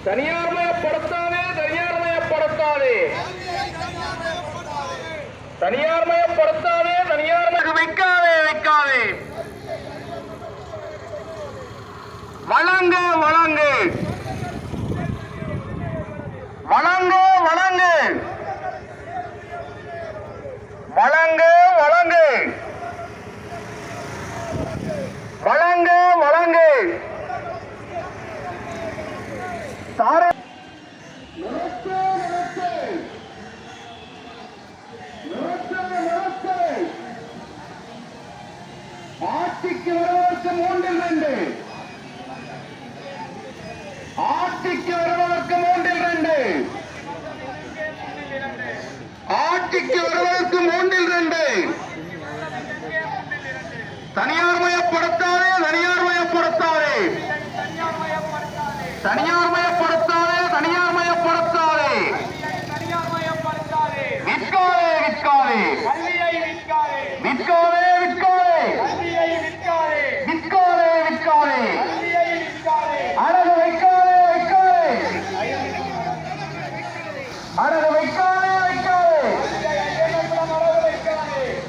தனியார்மயப்படுத்தாதே, தனியார்மயப்படுத்தாதே, தனியார்மயப்படுத்தாதே, தனியார்மயப்படுத்தாதே, தனியார்மய வைக்காதே, வைக்காதே. வழங்கு, வழங்கு, வழங்கு, வழங்கு, வழங்கு, வழங்கு, வழங்கு, வழங்கு. சாரை ஆட்சிக்கு வருவதற்கு 3-2, ஆட்சிக்கு வருவதற்கு 3-2, ஆட்சிக்கு வருவதற்கு 3-2. தனியார்மயப்படுத்தாதே, தனியார்மயப்படுத்தாதே, தனியார்மயப்படுத்தாதே, தனியார்மயப்படுத்தாதே. விற்காதே, விற்காதே, விற்காதே, விற்காதே, விற்காதே, விற்காதே. அழகு வைக்காதே, வைக்காதே, அழகு வைக்காதே, வைக்காதே,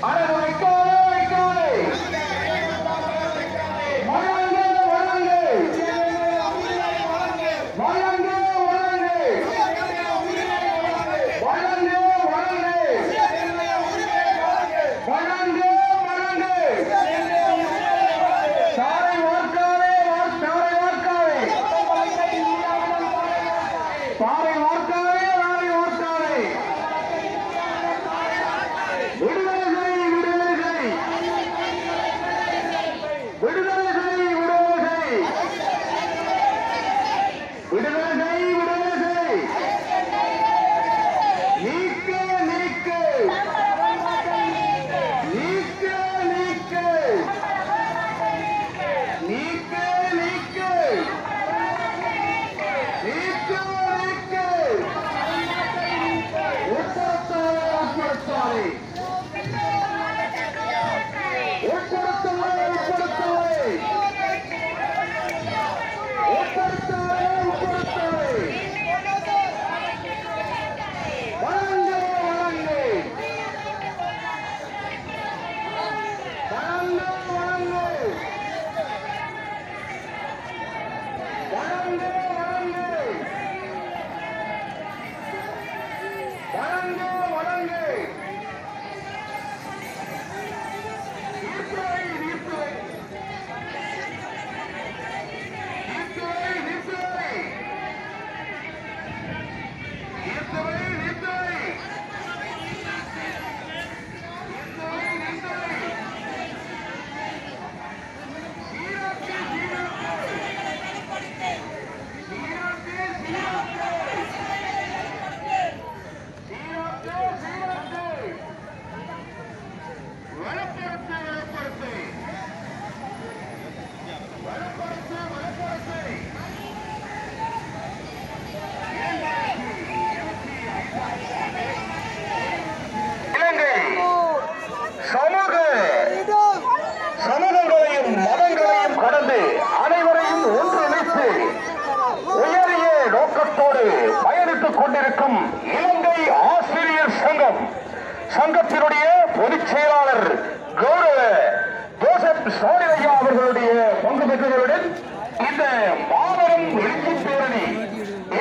அழகு வைக்காதே, வைக்காதே. வழங்கு, வழங்கு, வழங்கு, வழங்கு, வழங்கு, வழங்கு, வழங்கு. சாரை வார்க்காதே, சாரை வார்க்காதே, சாரை வார்க்காதே, சாரை வார்க்காதே. விடுதலை செய், விடுதலை செய், விடுதலை செய், விடுதலை செய், விடுதலை செய், விடுதலை செய். நீக்கு, நீக்கு, நீக்கு, நீக்கு, நீக்கு, நீக்கு, நீக்கு, நீக்கு. உட்படுத்தாதே, உட்படுத்தாதே, உட்படுத்தாதே, உட்படுத்தாதே, உட்படுத்தாதே, உட்படுத்தாதே. வழங்கு, வழங்கு, வழங்கு, வழங்கு, வழங்கு, வழங்கு, வழங்கு, வழங்கு. ஈர்ப்புரை, ஈர்ப்புரை, ஈர்ப்புரை, ஈர்ப்புரை, ஈர்ப்புரை, ஈர்ப்புரை, ஈர்ப்புரை, ஈர்ப்புரை. சீராக்கு, சீராக்கு, சீராக்கு, சீராக்கு, சீராக்கு. வளப்படுத்து, வளப்படுத்து, வளப்படுத்து, வளப்படுத்து. இலங்கை சமூகங்களையும் மதங்களையும் கடந்து அனைவரையும் ஒன்றிணைத்து உயரிய நோக்கத்தோடு பயணித்துக் கொண்டிருக்கும் இலங்கை ஆசிரியர் சங்கத்தினுடைய பொதுச் செயலாளர் கௌரவ ஜோசப் ஸ்டாலின் அவர்களுடைய பங்கு பெற்றவர்களுடன் இந்த மாபெரும் எழுச்சி பேரணி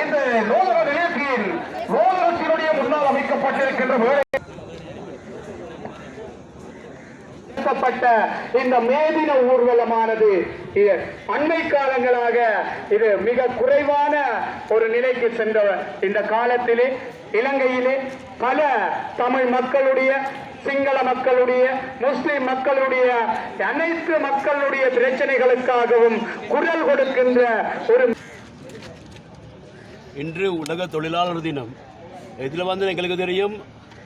இந்த நூலக நிலையத்தின் நூலகத்தினுடைய முன்னால் அமைக்கப்பட்டிருக்கின்ற இந்த மேதின ஊர்வலமானது அண்மை காலங்களாக இது மிக குறைவான ஒரு நிலைக்கு சென்ற இந்த காலத்திலே இலங்கையிலே பல தமிழ் மக்களுடைய, சிங்கள மக்களுடைய, முஸ்லிம் மக்களுடைய, அனைத்து மக்களுடைய பிரச்சனைகளுக்காகவும் குரல் கொடுக்கின்ற ஒரு இன்று உலக தொழிலாளர் தினம். இதில் எங்களுக்கு தெரியும்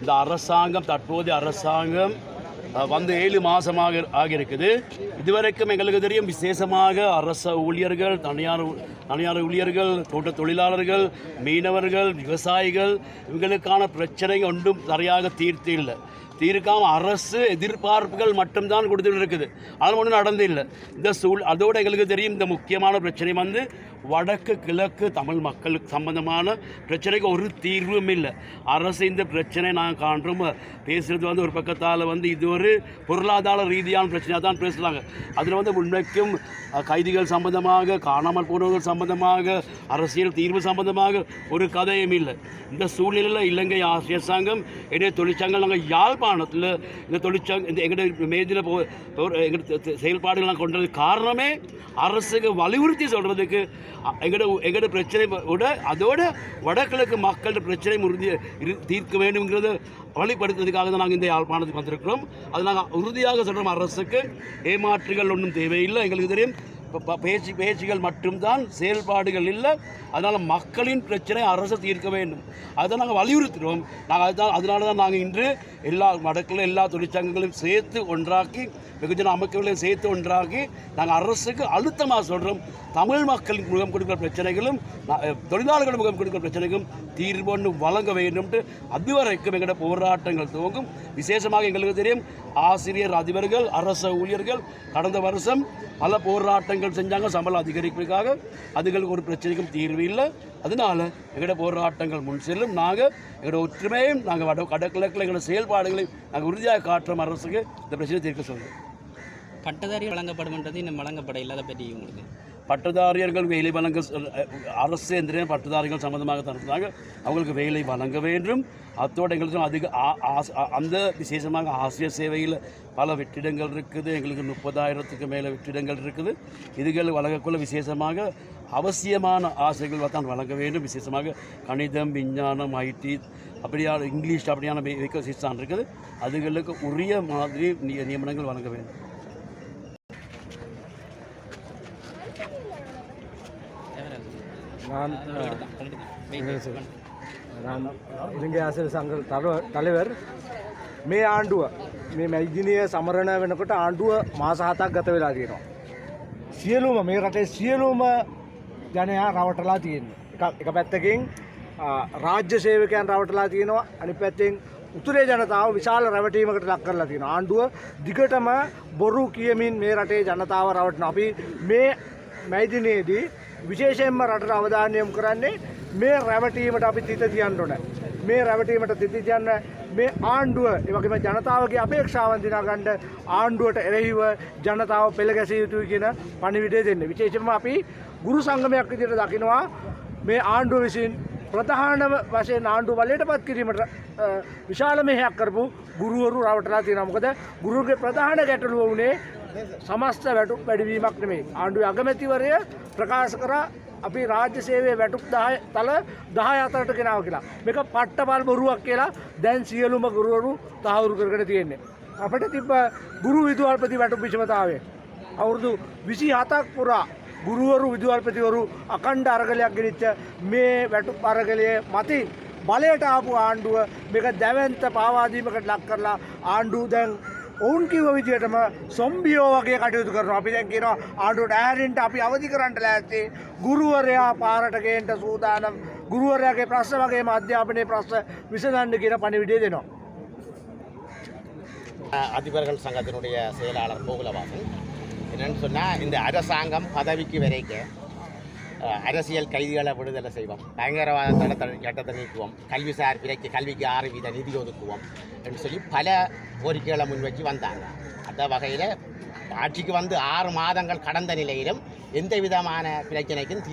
இந்த அரசாங்கம், தற்போதைய அரசாங்கம் 7 மாதமாக ஆகியிருக்குது. இதுவரைக்கும் எங்களுக்கு தெரியும் விசேஷமாக அரச ஊழியர்கள், தனியார் ஊழியர்கள், தோட்ட தொழிலாளர்கள், மீனவர்கள், விவசாயிகள் இவங்களுக்கான பிரச்சனை ஒன்றும் சரியாக தீர்த்து இல்லை. தீர்க்காமல் அரசு எதிர்பார்ப்புகள் மட்டும்தான் கொடுத்துட்டு இருக்குது. அது ஒன்றும் நடந்து இல்லை. அதோடு எங்களுக்கு தெரியும் இந்த முக்கியமான பிரச்சனை வந்து வடக்கு கிழக்கு தமிழ் மக்களுக்கு சம்பந்தமான பிரச்சனைக்கு ஒரு தீர்வும் இல்லை. அரசு இந்த பிரச்சனை நாங்கள் காண்றோம் பேசுகிறது வந்து ஒரு பக்கத்தால் வந்து இது ஒரு பொருளாதார ரீதியான பிரச்சனையாக தான் பேசுகிறாங்க. அதில் வந்து உண்மைக்கும் கைதிகள் சம்பந்தமாக, காணாமல் போனவர்கள் சம்பந்தமாக, அரசியல் தீர்வு சம்பந்தமாக ஒரு கதையும் இல்லை. இந்த சூழ்நிலையில் இலங்கை ஆசிரியர் சங்கம் என்னுடைய தொழிற்சங்கம் நாங்கள் யாழ்ப்பாணத்தில் இந்த தொழிற்சங்கம் எங்களுடைய மேதில் எங்களுடைய செயல்பாடுகள் கொண்டது காரணமே அரசுக்கு வலியுறுத்தி சொல்கிறதுக்கு எங்களோட பிரச்சனை விட அதோட வடகிழக்கு மக்களோட பிரச்சனை தீர்க்க வேண்டும்ங்கிறத வழிப்படுத்துறதுக்காக தான் நாங்கள் இந்த யாழ்ப்பாணத்துக்கு வந்திருக்கிறோம். அது நாங்கள் உறுதியாக சொல்கிறோம், அரசுக்கு ஏமாற்றுகள் ஒன்றும் தேவையில்லை. எங்களுக்கு தெரியும் பேச்சுகள் மட்டும்தான், செயல்பாடுகள் இல்லை. அதனால் மக்களின் பிரச்சனை அரசு தீர்க்க வேண்டும். அதை நாங்கள் வலியுறுத்துகிறோம். அதனால தான் நாங்கள் இன்று எல்லா வடக்கில் எல்லா தொழிற்சங்கங்களையும் சேர்த்து ஒன்றாக்கி, வெகுஜன அமைப்புகளையும் சேர்த்து ஒன்றாக்கி நாங்கள் அரசுக்கு அழுத்தமாக சொல்கிறோம், தமிழ் மக்களுக்கு முகம் கொடுக்கிற பிரச்சனைகளும் தொழிலாளர்கள் முகம் கொடுக்கிற பிரச்சனைகளும் தீர்வு வழங்க வேண்டும்ட்டு அதுவரைக்கும் எங்களோட போராட்டங்கள் துவங்கும். விசேஷமாக எங்களுக்கு தெரியும் ஆசிரியர் அதிபர்கள், அரச ஊழியர்கள் கடந்த வருஷம் பல போராட்டங்கள் செஞ்சாங்க சம்பளம் அதிகரிப்புக்காக. அதுகளுக்கு ஒரு பிரச்சனைக்கும் தீர்வு இல்லை. அதனால் எங்களோட போராட்டங்கள் முன் செல்லும். நாங்கள் எங்களோட ஒற்றுமையும் நாங்கள் வடகிழக்கில் எங்களோட செயல்பாடுகளை நாங்கள் உறுதியாக காட்டுறோம். அரசுக்கு இந்த பிரச்சனை தீர்க்க சொல்லுங்கள். பட்டதாரி வழங்கப்படும்ன்றது இன்னும் வழங்கப்பட இல்லாத பற்றி உங்களுக்கு பட்டதாரியர்கள் வேலை வழங்க அரசு எந்திர பட்டதாரிகள் சம்பந்தமாக தரத்துனாங்க அவங்களுக்கு வேலை வழங்க வேண்டும். அத்தோடு எங்களுக்கு அதிக அந்த விசேஷமாக ஆசிரியர் சேவையில் பல வெற்றிடங்கள் இருக்குது. எங்களுக்கு 30,000க்கு மேலே வெற்றிடங்கள் இருக்குது. இதுகள் வழங்கக்குள்ள விசேஷமாக அவசியமான ஆசைகள் தான் வழங்க வேண்டும். விசேஷமாக கணிதம், விஞ்ஞானம், ஐடி அப்படியான இங்கிலீஷ் அப்படியான வேகன்சிஸ் தான் இருக்குது. அதுகளுக்கு உரிய மாதிரி நியமனங்கள் வழங்க வேண்டும். நான் இலங்கை ஆசிரியர் சங்க தலைவர். මේ ආණ්ඩුව මේ මැදිනිය සමරණ වෙනකොට ආණ්ඩුව මාස 7ක් ගත වෙලා තියෙනවා. සියලුම මේ රටේ සියලුම ජනයා රවටලා තියෙනවා. එක පැත්තකින් රාජ්‍ය සේවකයන් රවටලා තියෙනවා. අනිත් පැත්තෙන් උතුරේ ජනතාව විශාල රැවටීමකට ලක් කරලා තියෙනවා. ආණ්ඩුව දිගටම බොරු කියමින් මේ රටේ ජනතාව රවටනවා. අපි මේ මැදිනියේදී විශේෂයෙන්ම රටට අවධානය යොමු කරන්නේ මේ රැවටීමට අපි තිත තියන්න ඕන. මේ රැවටීමට තිත තියන්න මේ ආණ්ඩුව ඒ වගේම ජනතාවගේ අපේක්ෂාවන් දිනා ගන්න ආණ්ඩුවට එරෙහිව ජනතාව පෙළ ගැසිය යුතුයි කියන පණිවිඩය දෙන්න. විශේෂයෙන්ම අපි ගුරු සංගමයක් විදිහට දකිනවා මේ ආණ්ඩුව විසින් ප්‍රධාන වශයෙන් ආණ්ඩුව බලයටපත් කිරීමට විශාල මෙහෙයක් කරපු ගුරුවරු රවටලා තියෙනවා. මොකද ගුරුවරුගේ ප්‍රධාන ගැටලුව උනේ සමස්ත වැටුප් වැඩිවීමක් නෙමෙයි. ආණ්ඩුවේ අගමැතිවරය ප්‍රකාශ කරා අපි රාජ්‍ය සේවයේ වැටුප් 10 තල 10 අතරට ගෙනාවා කියලා. මේක පට්ටපල් බොරුවක් කියලා දැන් සියලුම ගුරුවරු තහවුරු කරගෙන තියෙන්නේ. අපිට තිබ්බ ගුරු විදුහල්පති වැටුප් විෂමතාවය අවුරුදු 27ක් පුරා ගුරුවරු විදුහල්පතිවරු අඛණ්ඩ අරගලයක් ගෙනිච්ච මේ වැටුප් අරගලයේ මතින් බලයට ආපු ආණ්ඩුව මේක දැවැන්ත පාවාදීමකට ලක් කරලා ආණ්ඩුව දැන් ඔවුන් කිව්ව විදිහටම සොම්බියෝ වගේ කටයුතු කරනවා. අපි දැන් කියනවා ආණ්ඩුවට ඇහැරින්ට අපි අවදි කරන්න ලෑස්ති. ගුරුවරයා පාරට ගේන්න සූදානම්. ගුරුවරයාගේ ප්‍රශ්න වගේම අධ්‍යාපනයේ ප්‍රශ්න විසඳන්න කියන පණිවිඩය දෙනවා. அதிபர்கள் சங்கத்தினுடைய செயலாளர் கோகுலவாசன் என்னென்னு சொன்னால், இந்த அரசாங்கம் பதவிக்கு வரைக்கும் அரசியல் கைதிகளை விடுதலை செய்வோம், பயங்கரவாத தடை சட்டத்தை நீக்குவோம், கல்விசார் கல்விக்கு 6% நிதி ஒதுக்குவோம் என்று சொல்லி பல கோரிக்கைகளை முன்வச்சு வந்தாங்க. அந்த வகையில் ஆட்சிக்கு வந்து 6 மாதங்கள் கடந்த நிலையிலும் எந்த விதமான பிரச்சனைக்கும்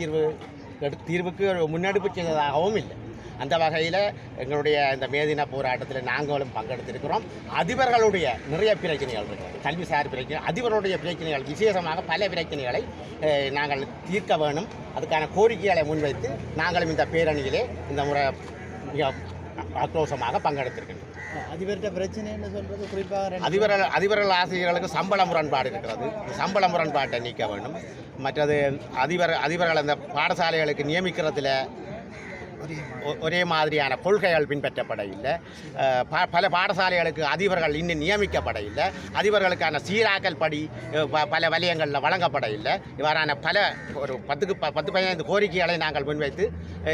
தீர்வுக்கு முன்னெடுப்பு செய்ததாகவும் இல்லை. அந்த வகையில் எங்களுடைய இந்த மேதின போராட்டத்தில் நாங்களும் பங்கெடுத்திருக்கிறோம். அதிபர்களுடைய நிறைய பிரச்சனைகள் இருக்குது, கல்விசார் பிரச்சனை, அதிபருடைய பிரச்சனைகள் விசேஷமாக பல பிரச்சனைகளை நாங்கள் தீர்க்க வேணும். அதுக்கான கோரிக்கைகளை முன்வைத்து நாங்களும் இந்த பேரணியிலே இந்த முறை மிக ஆக்ரோஷமாக பங்கெடுத்திருக்கிறோம். அதிபர்கிட்ட பிரச்சனை என்ன சொல்கிறது? குறிப்பாக அதிபர்கள் ஆசிரியர்களுக்கு சம்பள முரண்பாடு இருக்கிறது. சம்பள முரண்பாட்டை நீக்க வேண்டும். மற்றது அதிபர்கள் அந்த பாடசாலைகளுக்கு நியமிக்கிறதுல ஒரே மாதிரியான கொள்கைகள் பின்பற்றப்பட இல்லை. பல பாடசாலைகளுக்கு அதிபர்கள் இன்னும் நியமிக்கப்பட இல்லை. அதிபர்களுக்கான சீராக்கல் படி பல வலயங்களில் வழங்கப்பட இல்லை. இவ்வாறான பல ஒரு 10-15 கோரிக்கைகளை நாங்கள் முன்வைத்து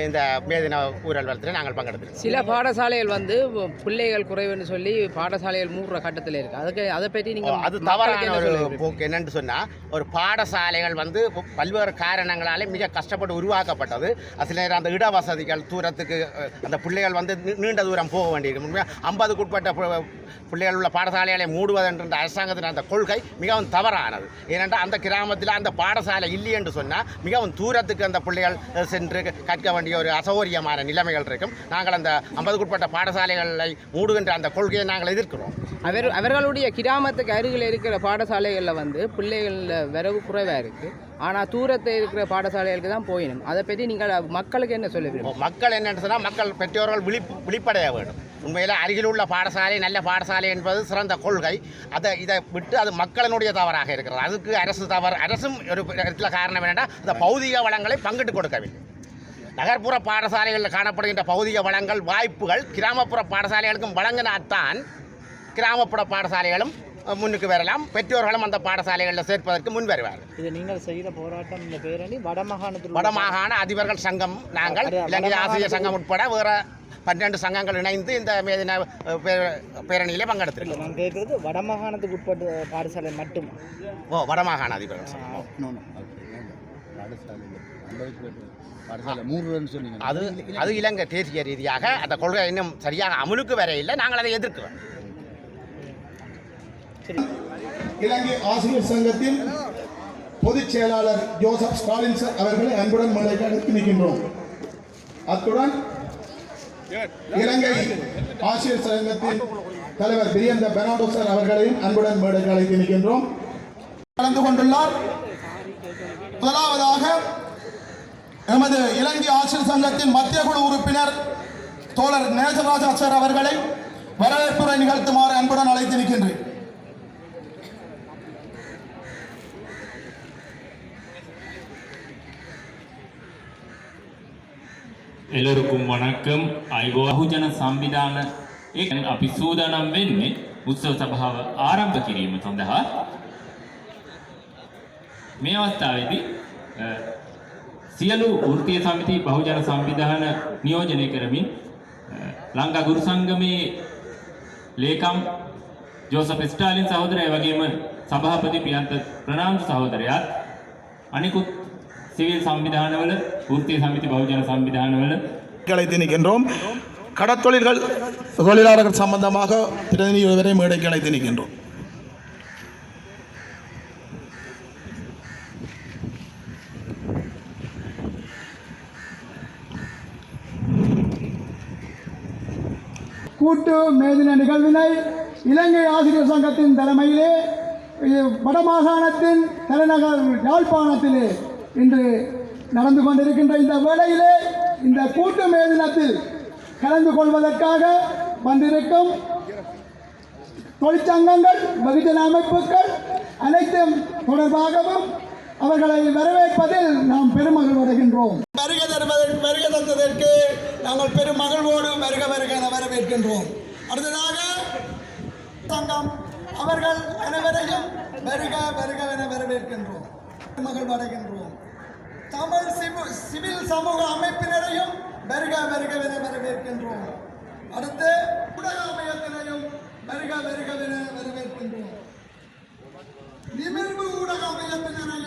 இந்த மேதின ஊழல் வளத்தில் நாங்கள் பங்கெடுத்தோம். சில பாடசாலைகள் வந்து பிள்ளைகள் குறைவுன்னு சொல்லி பாடசாலைகள் மூடுற கட்டத்தில் இருக்குது. அதுக்கு அதை பற்றி நீங்கள் அது தவறான ஒரு போக்கு. என்னென்னு சொன்னால், ஒரு பாடசாலைகள் வந்து பல்வேறு காரணங்களாலே மிக கஷ்டப்பட்டு உருவாக்கப்பட்டது. சில நேரம் அந்த இடவசதிகள் தூரத்துக்கு அந்த பிள்ளைகள் வந்து நீண்ட தூரம் போக வேண்டியிருக்கு. 50க்குட்பட்ட பிள்ளைகள் உள்ள பாடசாலைகளை மூடுவதென்ற அரசாங்கத்தின் அந்த கொள்கை மிகவும் தவறானது. ஏனென்றால் அந்த கிராமத்தில் அந்த பாடசாலை இல்லை என்று சொன்னால் மிகவும் தூரத்துக்கு அந்த பிள்ளைகள் சென்று கற்க வேண்டிய ஒரு அசௌகரியமான நிலைமைகள் இருக்கும். நாங்கள் அந்த 50க்குட்பட்ட பாடசாலைகளை மூடுகின்ற அந்த கொள்கையை நாங்கள் எதிர்க்கிறோம். அவர்களுடைய கிராமத்துக்கு அருகில் இருக்கிற பாடசாலைகளில் வந்து பிள்ளைகள் வரவு குறைவாக இருக்குது. ஆனால் தூரத்தில் இருக்கிற பாடசாலைகளுக்கு தான் போயிடும். அதை பற்றி நீங்கள் மக்களுக்கு என்ன சொல்லுவீங்க? மக்கள் என்னென்னு சொன்னால், மக்கள் பெற்றோர்கள் விழிப்படைய வேண்டும். உண்மையில் அருகில் உள்ள பாடசாலை நல்ல பாடசாலை என்பது சிறந்த கொள்கை. இதை விட்டு அது மக்களினுடைய தவறாக இருக்கிறது. அதுக்கு அரசும் ஒரு இடத்துல காரணம் என்னென்னா, அந்த பௌதிக வளங்களை பங்கிட்டு கொடுக்கவில்லை. நகர்ப்புற பாடசாலைகளில் காணப்படுகின்ற பௌதிக வளங்கள் வாய்ப்புகள் கிராமப்புற பாடசாலைகளுக்கும் வழங்கினால்தான் கிராமப்புற பாடசாலைகளும் முன்னுக்கு வரலாம். பெற்றோர்களும் அந்த பாடசாலைகளில் சேர்ப்பதற்கு முன் வருவார்கள். இது நீங்கள் செய்கிற போராட்டம் இந்த பேரணி வடமாகாண அதிபர்கள் சங்கம், நாங்கள் இலங்கை ஆசிரியர் சங்கம் உட்பட வேறு 12 சங்கங்கள் இணைந்து இந்த மேதின பேரணியிலே பங்கெடுத்திருக்கோம். நான் கேட்குறது வடமாகாணத்துக்கு உட்பட்ட பாடசாலை மட்டும். வடமாகாண அதிபர்கள் சங்கம். அது இலங்கை தேசிய ரீதியாக அந்த கொள்கை இன்னும் சரியாக அமுலுக்கு வர இல்லை. நாங்கள் அதை எதிர்க்கிறோம். இலங்கை ஆசிரியர் சங்கத்தின் பொதுச் செயலாளர் ஜோசப் ஸ்டாலின் சார் அவர்களை அன்புடன் மேடைக்கு அழைத்து நிற்கின்றோம். அத்துடன் இலங்கை ஆசிரியர் சங்கத்தின் தலைவர் பிரியந்த பெர்னாண்டோ சார் அவர்களையும் அன்புடன் மேடைக்கு அழைத்து நிற்கின்றோம். கலந்து கொண்டுள்ளார். முதலாவதாக எமது இலங்கை ஆசிரியர் சங்கத்தின் மத்திய குழு உறுப்பினர் தோழர் நேசராஜா சார் அவர்களை வரவேற்புரை நிகழ்த்துமாறு அன்புடன் அழைத்து நிற்கின்றேன். එලරුකුම් වනක්කම් අයිබෝ අහුජන සංවිධාන අපි සූදානම් වෙන්නේ උත්සව සභාව ආරම්භ කිරීම සඳහා. මේ අවස්ථාවේදී සියලු වෘත්තීය සමිති බහුජන සංවිධාන නියෝජනය කරමින් ලංකා ගුරු සංගමේ ලේකම් ජෝසප් ස්ටාලින් සහෝදරයා වගේම සභාපති පියන්ත ප්‍රනාන්දු සහෝදරයාත් අනිකුත් சிவில் சம்விதானவள பூர்த்திய சமிதி பகுஜன சம்விதானவள அழைத்து நிற்கின்றோம். தொழிலாளர்கள் சம்பந்தமாக பிரதிநிதி ஒருவரை மேடைக்கு அழைத்து நிற்கின்றோம். கூட்டு மேதின நிகழ்வினை இலங்கை ஆசிரியர் சங்கத்தின் தலைமையிலே வடமாகாணத்தின் தலைநகர் யாழ்ப்பாணத்திலே இன்று நடந்து கொண்டிருக்கின்ற இந்த வேளையிலே இந்த கூட்டு மேதினத்தில் கலந்து கொள்வதற்காக வந்திருக்கும் தொழிற்சங்கங்கள், வெகுஜன அமைப்புகள் அனைத்தும் தொடர்பாகவும் அவர்களை வரவேற்பதில் நாம் பெருமகிழ்வு அடைகின்றோம். வருகை தந்ததற்கு நாங்கள் பெருமகிழ்வோடு வருக வரவேற்கின்றோம். அடுத்ததாக சங்கம் அவர்கள் அனைவரையும் வருக என வரவேற்கின்றோம், மகிழ்வு அடைகின்றோம். தமிழ் சிவில் சமூக அமைப்பினரையும் வருக என வரவேற்கின்றோம். அடுத்து ஊடக அமையத்தினையும் வருக என வரவேற்கின்றோம். நிமிர்வு ஊடக அமையத்தினரையும்